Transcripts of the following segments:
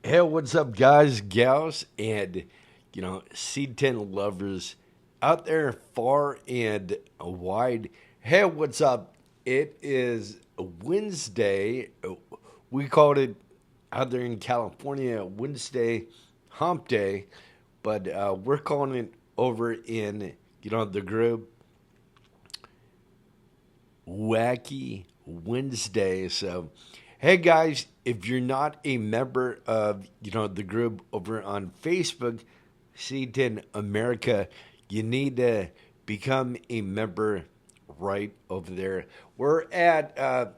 Hey, what's up, guys, gals, and C10 lovers out there far and wide? Hey, what's up? It is Wednesday. We called it out there in California Wednesday Hump Day, but we're calling it over in the group Wacky Wednesday. So, hey guys, if you're not a member of the group over on Facebook, C10 America, you need to become a member right over there. We're at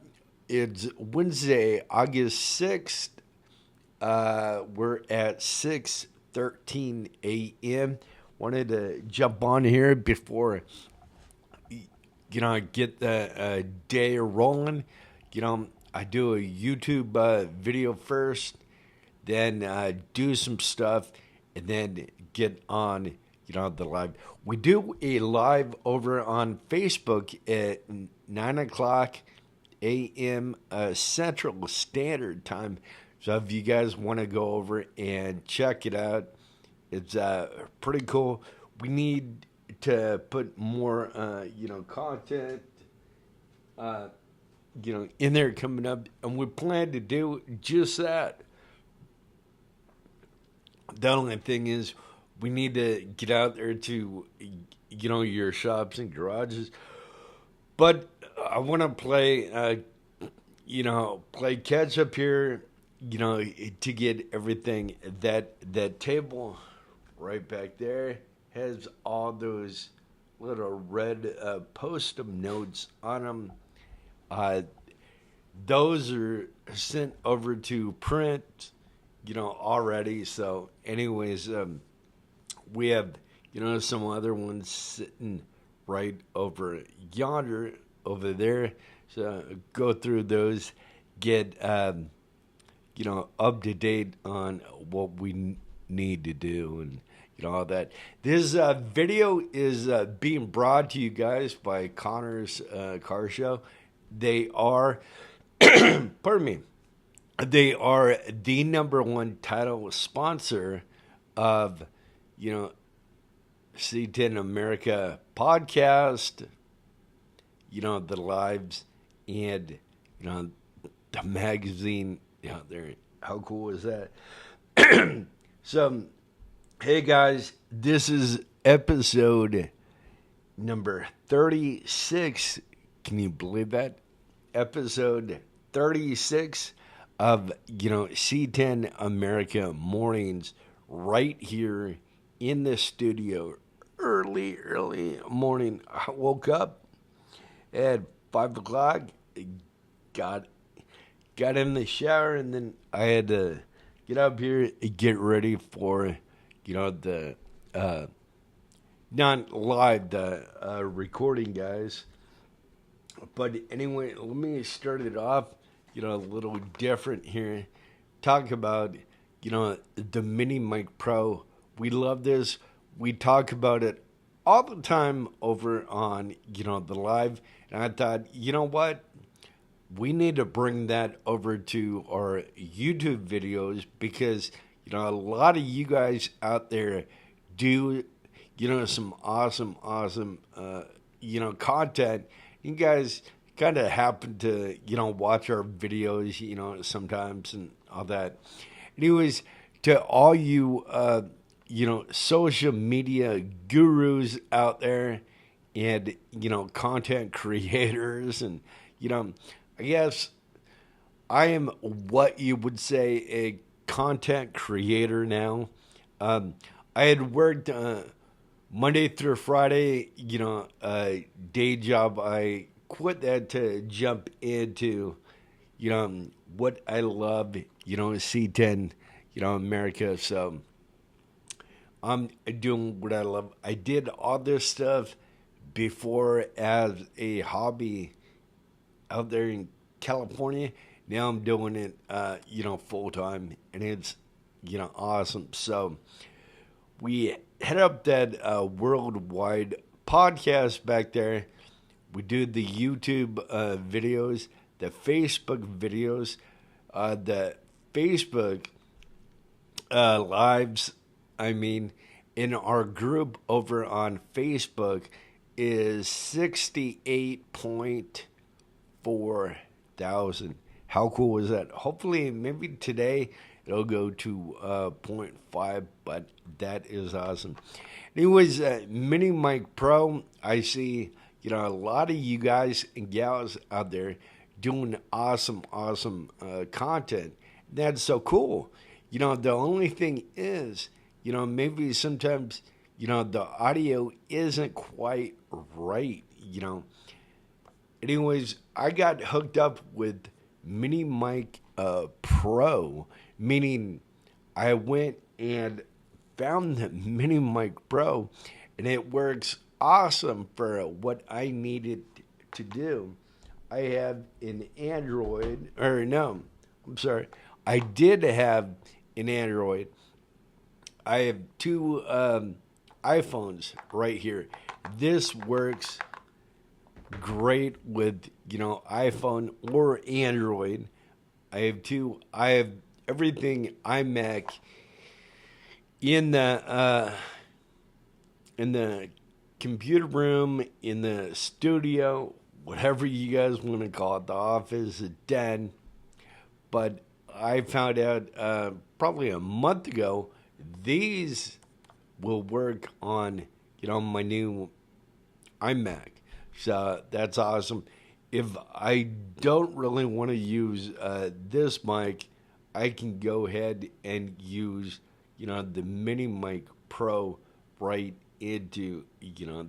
it's Wednesday, August 6th. We're at 6:13 a.m. Wanted to jump on here before get the day rolling. I do a YouTube video first, then do some stuff, and then get on, the live. We do a live over on Facebook at 9 o'clock a.m. Central Standard Time. So if you guys want to go over and check it out, it's pretty cool. We need to put more, content, in there coming up, and we plan to do just that. The only thing is, we need to get out there to, your shops and garages. But I want to play catch up here, to get everything. That table right back there has all those little red post-it notes on them. Those are sent over to print, already. So, anyways, we have, some other ones sitting right over yonder, over there. So, go through those, get, up to date on what we need to do and all that. This video is being brought to you guys by Connor's Car Show. They are, pardon me, they are the number one title sponsor of, C10 America podcast, the lives, and, the magazine out there. How cool is that? So, hey guys, this is episode number 36. Can you believe that? Episode 36 of, C10 America Mornings right here in the studio. Early morning. I woke up at 5 o'clock, got in the shower, and then I had to get up here and get ready for, the, not live, the recording, guys. But anyway, let me start it off, a little different here. Talk about, the Mini Mic Pro. We love this. We talk about it all the time over on, the live. And I thought, you know what? We need to bring that over to our YouTube videos because, a lot of you guys out there do, some awesome, content. You guys kind of happen to, watch our videos, sometimes and all that. Anyways, to all you, social media gurus out there and, content creators and, I guess I am what you would say a content creator now. I had worked Monday through Friday, day job. I quit that to jump into, what I love, C10, America. So I'm doing what I love. I did all this stuff before as a hobby out there in California. Now I'm doing it, full time, and it's, awesome. So we head up that worldwide podcast back there. We do the YouTube videos, the Facebook videos. The Facebook lives. I mean, in our group over on Facebook is 68.4 thousand. How cool is that? Hopefully, maybe today it'll go to point 0.5, but that is awesome. Anyways, Mini Mic Pro, I see, a lot of you guys and gals out there doing awesome content. That's so cool. The only thing is, maybe sometimes, the audio isn't quite right, Anyways, I got hooked up with Mini Mic Pro, meaning I went and found the Mini Mic Pro, and it works awesome for what I needed to do. I have an Android, or no, I'm sorry. I did have an Android. I have two iPhones right here. This works great with, iPhone or Android. I have everything iMac in the computer room, in the studio, whatever you guys want to call it, the office, the den. But I found out probably a month ago, these will work on, my new iMac. So that's awesome. If I don't really want to use this mic, I can go ahead and use, the Mini Mic Pro right into,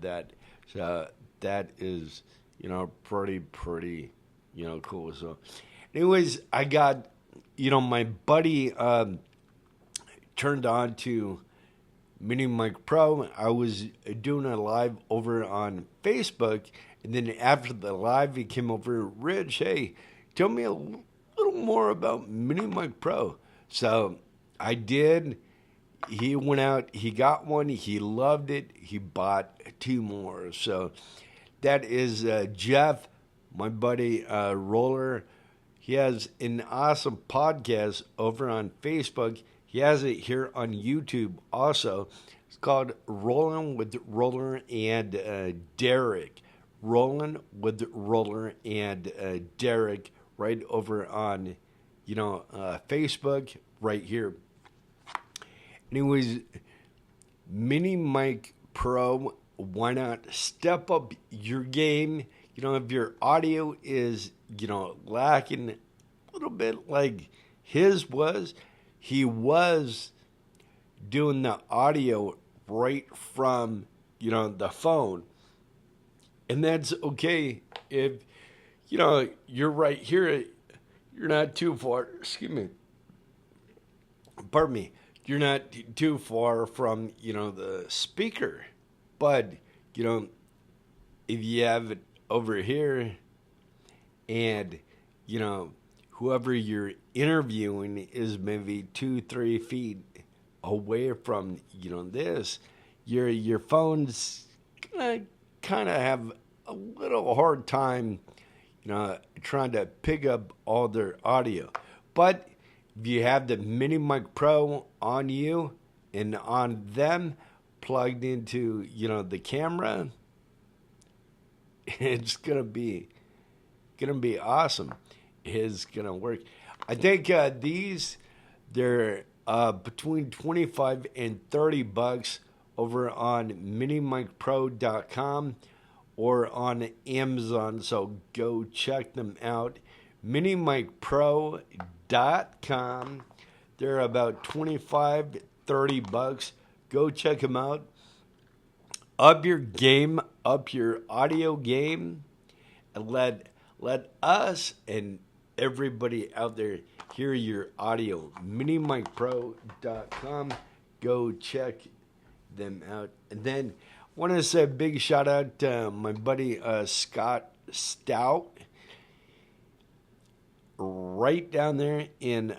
that. So that is, pretty, cool. So anyways, I got, my buddy turned on to Mini Mic Pro. I was doing a live over on Facebook, and then after the live, he came over, Rich, hey, tell me a little more about Mini Mic Pro. So I did. He went out, he got one, he loved it, he bought two more. So that is Jeff, my buddy Roller. He has an awesome podcast over on Facebook. He has it here on YouTube also. It's called Rolling with Roller and Derek. Rolling with Roller and Derek right over on, Facebook right here. Anyways, Mini Mic Pro, why not step up your game? If your audio is, lacking a little bit like his was, he was doing the audio right from, the phone. And that's okay if, you're right here, you're not too far, pardon me, you're not too far from, the speaker. But, if you have it over here and, whoever you're interviewing is maybe 2-3 feet away from, this, your phone's gonna kind of have a little hard time, trying to pick up all their audio. But if you have the Mini Mic Pro on you and on them plugged into, the camera, it's gonna be awesome. It's gonna work. I think they're between 25 and $30 over on minimicpro.com or on Amazon. So go check them out. minimicpro.com. They're about 25, $30. Go check them out. Up your game, up your audio game, and let us and everybody out there hear your audio. minimicpro.com. Go check them out. And then I want to say a big shout out to my buddy Scott Stout, right down there in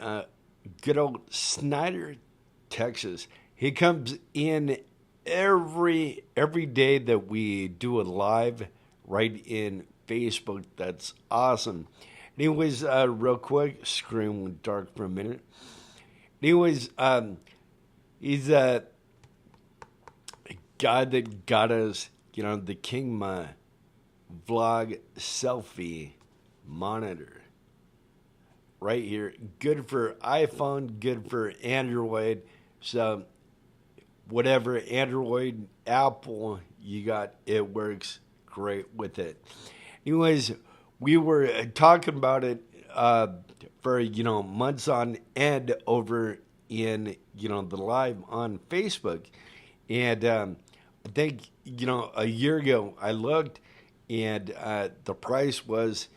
good old Snyder, Texas. He comes in every day that we do a live right in Facebook. That's awesome. Anyways, real quick, screen went dark for a minute. Anyways, he's a guy that got us, the Kingma vlog selfie monitor right here. Good for iPhone, good for Android. So whatever Android, Apple you got, it works great with it. Anyways, we were talking about it for months on end over in the live on Facebook, and I think a year ago I looked, and the price was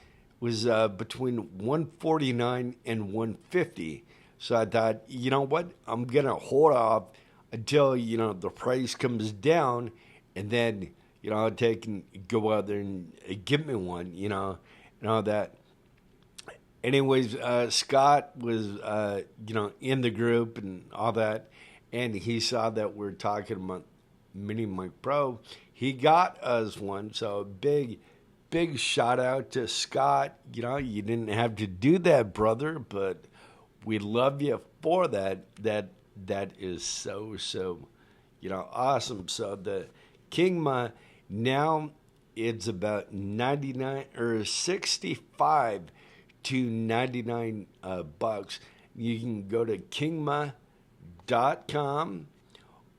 between 149 and 150. So I thought, you know what, I'm gonna hold off until the price comes down, and then I'll take and go out there and give me one, and all that. Anyways, Scott was in the group and all that, and he saw that we're talking about Mini Mic Pro. He got us one, so big shout out to Scott. You didn't have to do that, brother, but we love you for that. That is so awesome. So the Kingma now, it's about 99 or 65 to 99 bucks. You can go to kingma.com,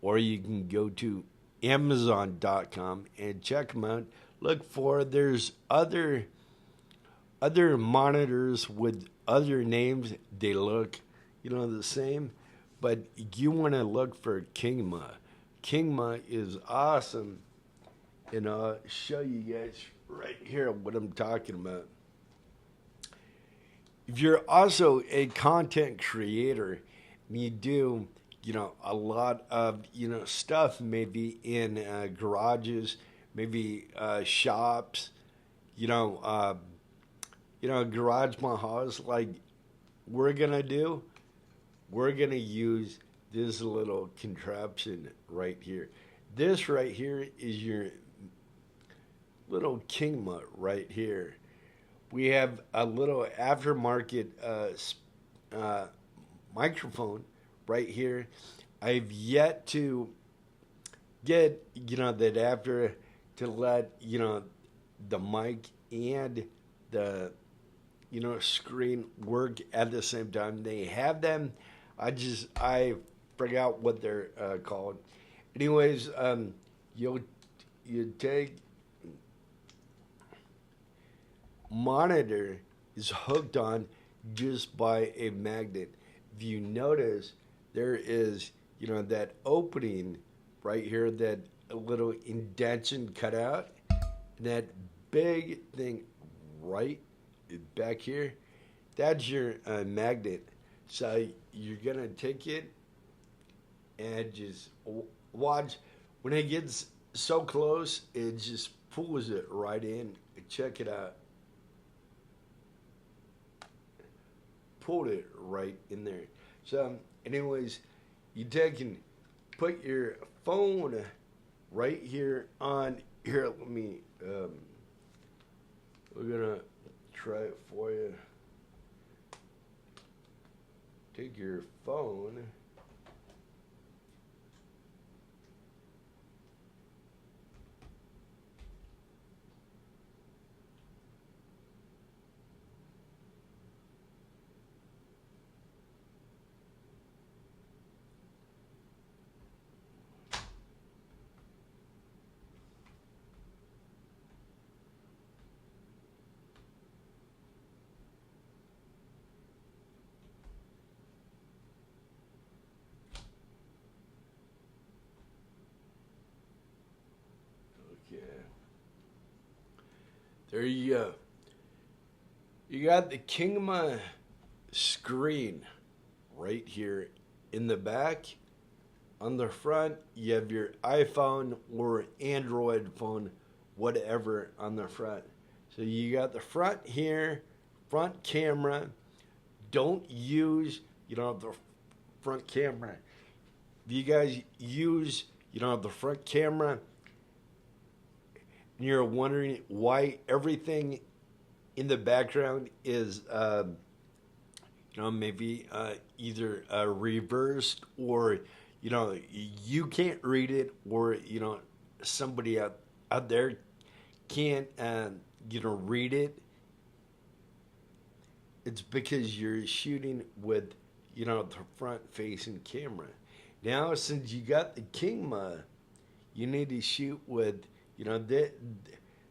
or you can go to amazon.com and check them out. Look for, there's other monitors with other names. They look the same, but you want to look for Kingma. Kingma is awesome, and I'll show you guys right here what I'm talking about. If you're also a content creator and you do a lot of stuff, maybe in garages, maybe shops, garage mahas, like we're gonna use this little contraption right here. This right here is your little Kingma right here. We have a little aftermarket microphone right here. I've yet to get the adapter to let the mic and the screen work at the same time. They have them. I forgot what they're called. Anyways, you take monitor is hooked on just by a magnet. If you notice, there is that opening right here, that little indentation cut out, and that big thing right back here, that's your magnet. So you're gonna take it and just watch. When it gets so close, it just pulls it right in. Check it out. Pulled it right in there. So anyways, you take and put your phone right here on here. Let me we're gonna try it for you. Take your phone, there you go. You got the Kingma screen right here in the back. On the front, you have your iPhone or Android phone, whatever on the front. So you got the front here, front camera. Don't use, the front camera. If you guys use, the front camera, and you're wondering why everything in the background is, maybe either reversed, or you can't read it, or somebody out there can't read it. It's because you're shooting with the front facing camera. Now, since you got the Kingma, you need to shoot with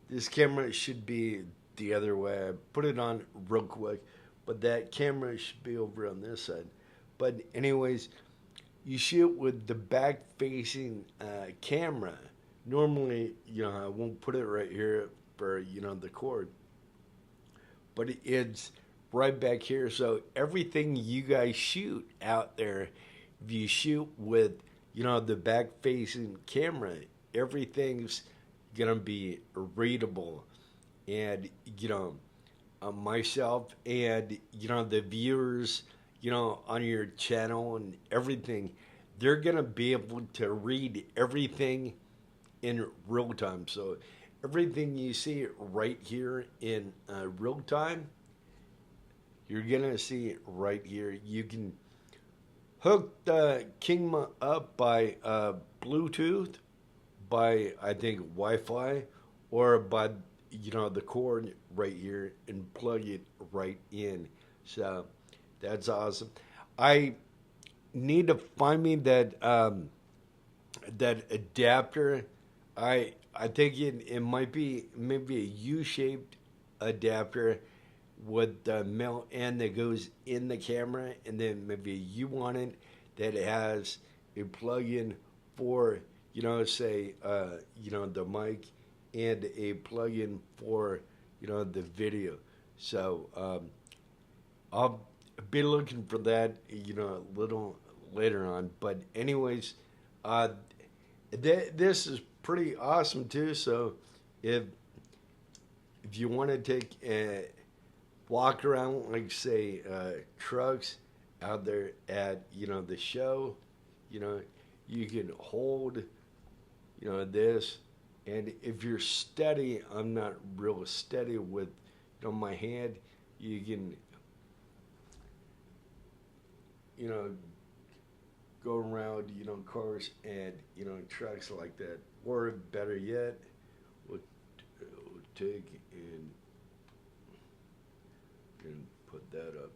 this camera should be the other way. I put it on real quick, but that camera should be over on this side. But anyways, you shoot with the back facing camera. Normally, I won't put it right here for the cord, but it's right back here. So everything you guys shoot out there, if you shoot with the back facing camera, everything's gonna be readable. And myself and the viewers on your channel and everything, they're gonna be able to read everything in real time. So everything you see right here in real time, you're gonna see it right here. You can hook the Kingma up by Bluetooth, by I think Wi-Fi, or by the cord right here, and plug it right in. So that's awesome. I need to find me that that adapter. I think it might be maybe a U-shaped adapter with the male end that goes in the camera, and then maybe a U on it that has a plug-in for say the mic, and a plug-in for the video. So I'll be looking for that a little later on. But anyways, this is pretty awesome too. So if you want to take a walk around, like say trucks out there at the show, you can hold this. And if you're steady, I'm not real steady with my hand, you can go around cars and trucks like that. Or better yet, we'll take and put that up.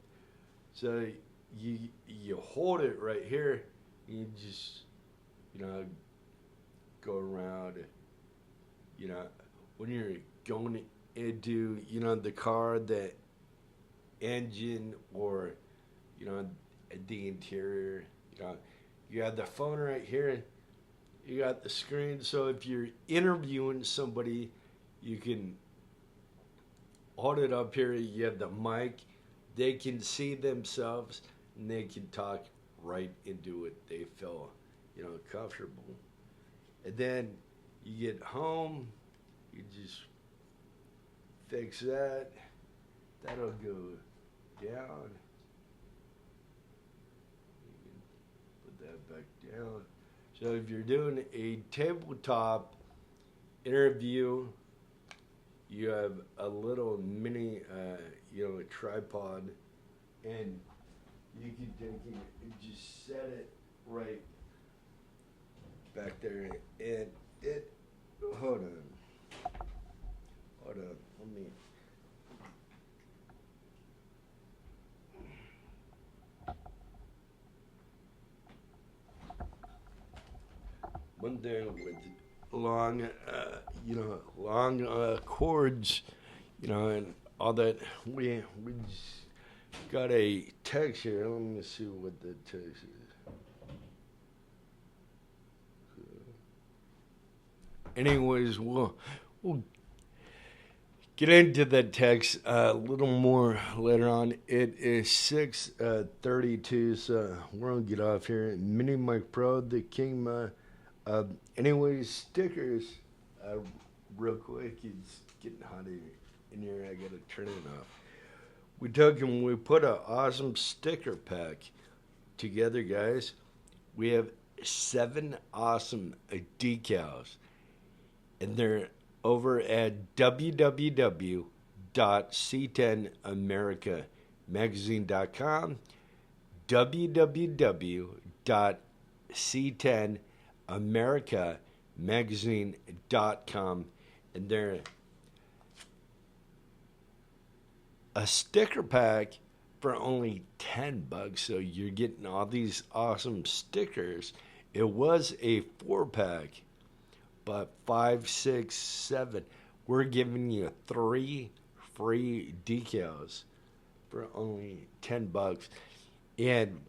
So you hold it right here, you just go around. When you're going into the car, the engine, or the interior, you have the phone right here, you got the screen. So if you're interviewing somebody, you can hold it up here. You have the mic, they can see themselves, and they can talk right into it. They feel comfortable. And then you get home, you just fix that. That'll go down. You can put that back down. So if you're doing a tabletop interview, you have a little mini, tripod, and you can take it and just set it right back there, and it. Hold on. Let me. One thing with long, cords, and all that, we just got a text here. Let me see what the text is. Anyways, we'll get into that text a little more later on. It is 6:32, so we're gonna get off here. Mini Mic Pro, the King. Anyways, stickers. Real quick, it's getting hot in here. I gotta turn it off. We took and we put an awesome sticker pack together, guys. We have 7 awesome decals. And they're over at www.C10 America www.c10americamagazine.com, www.c10americamagazine.com, and they're a sticker pack for only $10. So you're getting all these awesome stickers. It was a 4-pack, but 5, 6, 7. We're giving you 3 free decals for only $10. And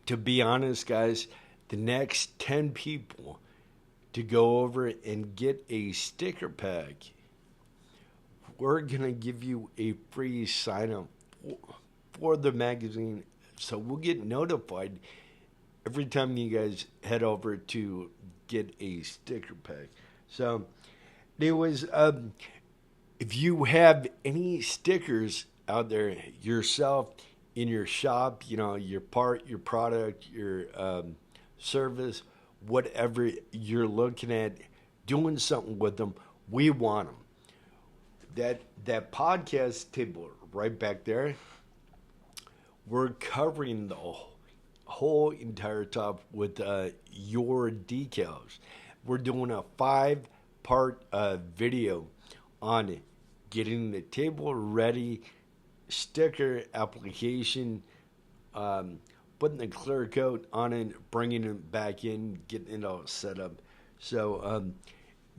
to be honest, guys, the next 10 people to go over and get a sticker pack, we're going to give you a free sign up for the magazine. So we'll get notified every time you guys head over to get a sticker pack. So, anyways, if you have any stickers out there yourself in your shop, your part, your product, your service, whatever you're looking at, doing something with them, we want them. That podcast table right back there, we're covering the whole entire top with your decals. We're doing a 5-part video on getting the table ready, sticker application, putting the clear coat on it, bringing it back in, getting it all set up. So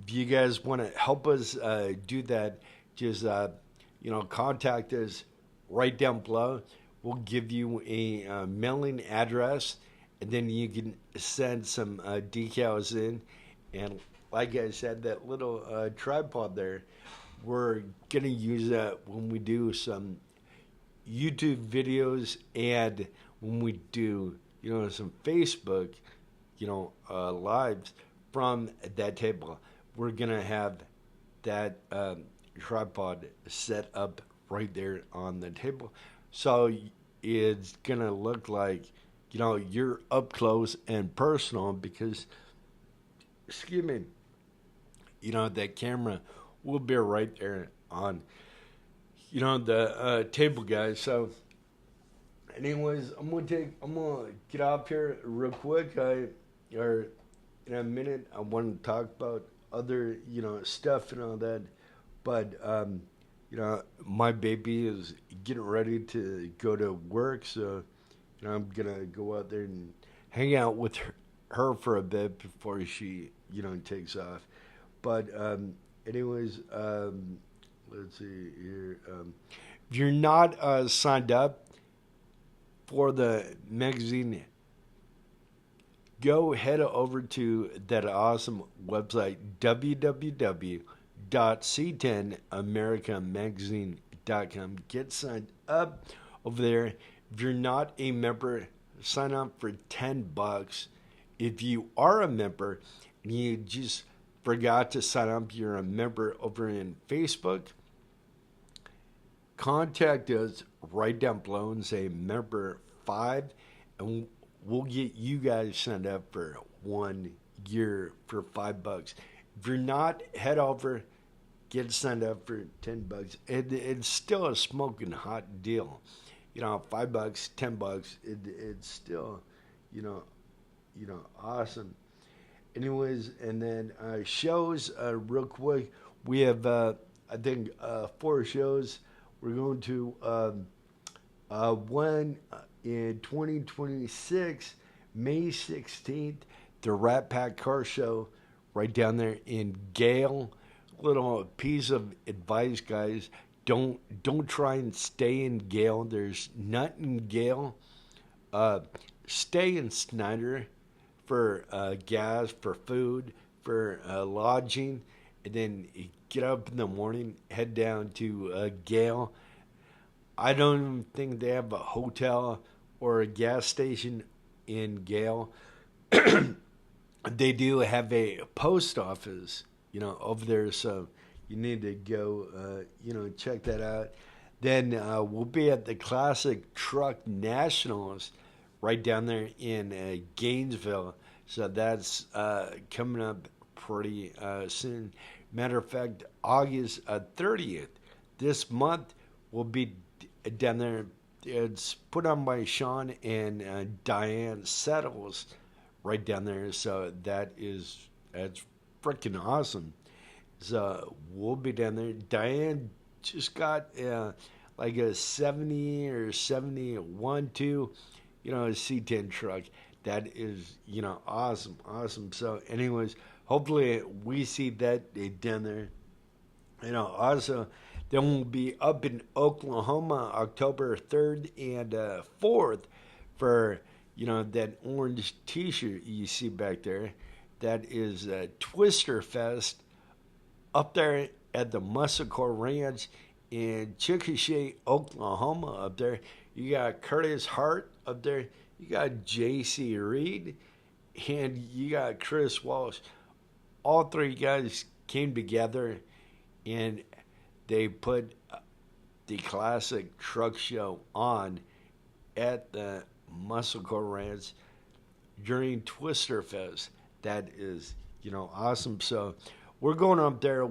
if you guys want to help us do that, just contact us right down below. We'll give you a mailing address, and then you can send some decals in. And like I said, that little tripod there, we're going to use that when we do some YouTube videos and when we do, some Facebook, lives from that table. We're going to have that tripod set up right there on the table. So it's going to look like, you're up close and personal because, that camera will be right there on, the table, guys. So anyways, I'm gonna get off here real quick. Or in a minute, I want to talk about other, stuff and all that. But, my baby is getting ready to go to work, so, I'm going to go out there and hang out with her for a bit before she, takes off. But, anyways, let's see here. If you're not signed up for the magazine, go head over to that awesome website, www.c10americamagazine.com. Get signed up over there. If you're not a member, sign up for $10. If you are a member and you just forgot to sign up, you're a member over in Facebook, contact us right down below and say member 5, and we'll get you guys signed up for 1 year for $5. If you're not, head over, get signed up for $10. It's still a smoking hot deal. $5, $10. It's still, awesome. Anyways, and then shows real quick. We have I think 4 shows. We're going to one in 2026, May 16th, the Rat Pack Car Show right down there in Gale. Little piece of advice, guys. Don't try and stay in Gale. There's nothing in Gale. Stay in Snyder for gas, for food, for lodging, and then get up in the morning, head down to Gale. I don't even think they have a hotel or a gas station in Gale. They do have a post office, over there, so you need to go, check that out. Then we'll be at the Classic Truck Nationals right down there in Gainesville. So that's coming up pretty soon. Matter of fact, August 30th, this month, we'll be down there. It's put on by Sean and Diane Settles right down there. So that's freaking awesome. So we'll be down there. Diane just got like a 70 or 71 too, a C10 truck. That is, awesome, awesome. So, anyways, hopefully we see that down there. Also, then we'll be up in Oklahoma October 3rd and 4th for, that orange t-shirt you see back there. That is Twister Fest up there at the Muscle Car Ranch in Chickasha, Oklahoma up there. You got Curtis Hart up there. You got J.C. Reid. And you got Chris Walsh. All three guys came together and they put the classic truck show on at the Muscle Car Ranch during Twister Fest. That is, awesome. So we're going up there.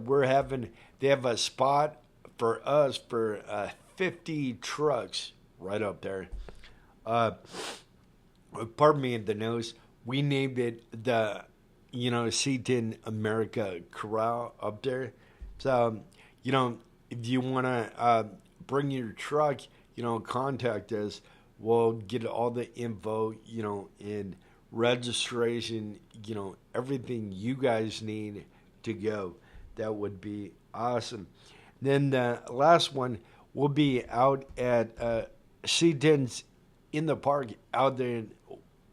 They have a spot for us for 50 trucks right up there. Pardon me in the nose. We named it the, C10 America Corral up there. So, if you want to bring your truck, contact us. We'll get all the info, and registration, everything you guys need to go. That would be awesome. Then the last one will be out at C10's in the park out there in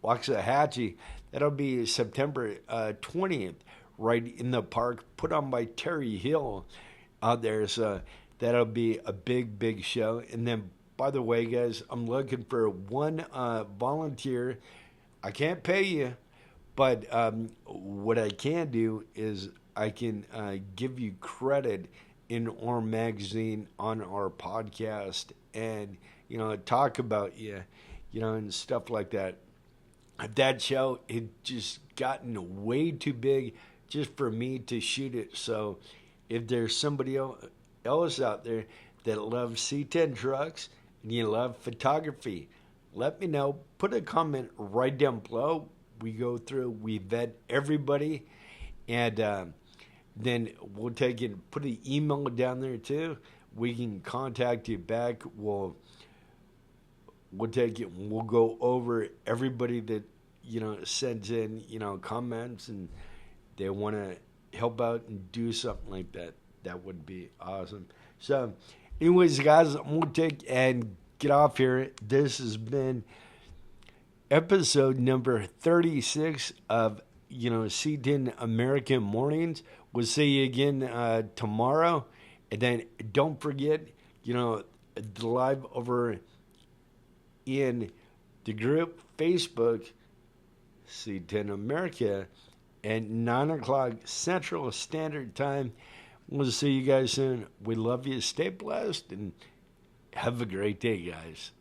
Waxahachie. That'll be September 20th, right in the park, put on by Terry Hill out there. So that'll be a big, big show. And then, by the way, guys, I'm looking for one volunteer. I can't pay you, but what I can do is I can give you credit in our magazine, on our podcast, and, talk about you, and stuff like that. That show, it just gotten way too big just for me to shoot it. So if there's somebody else out there that loves C10 trucks and you love photography, let me know. Put a comment right down below. We go through, we vet everybody, and then we'll take it, put an email down there too. We can contact you back. We'll take it. We'll go over everybody that sends in comments and they want to help out and do something like that. That would be awesome. So, anyways, guys, I'm gonna take and get off here. This has been episode number 36 of C10 American Mornings. We'll see you again tomorrow, and then don't forget the live over in the group Facebook C10 America at 9 o'clock Central Standard Time. We'll see you guys soon. We love you. Stay blessed and have a great day, guys.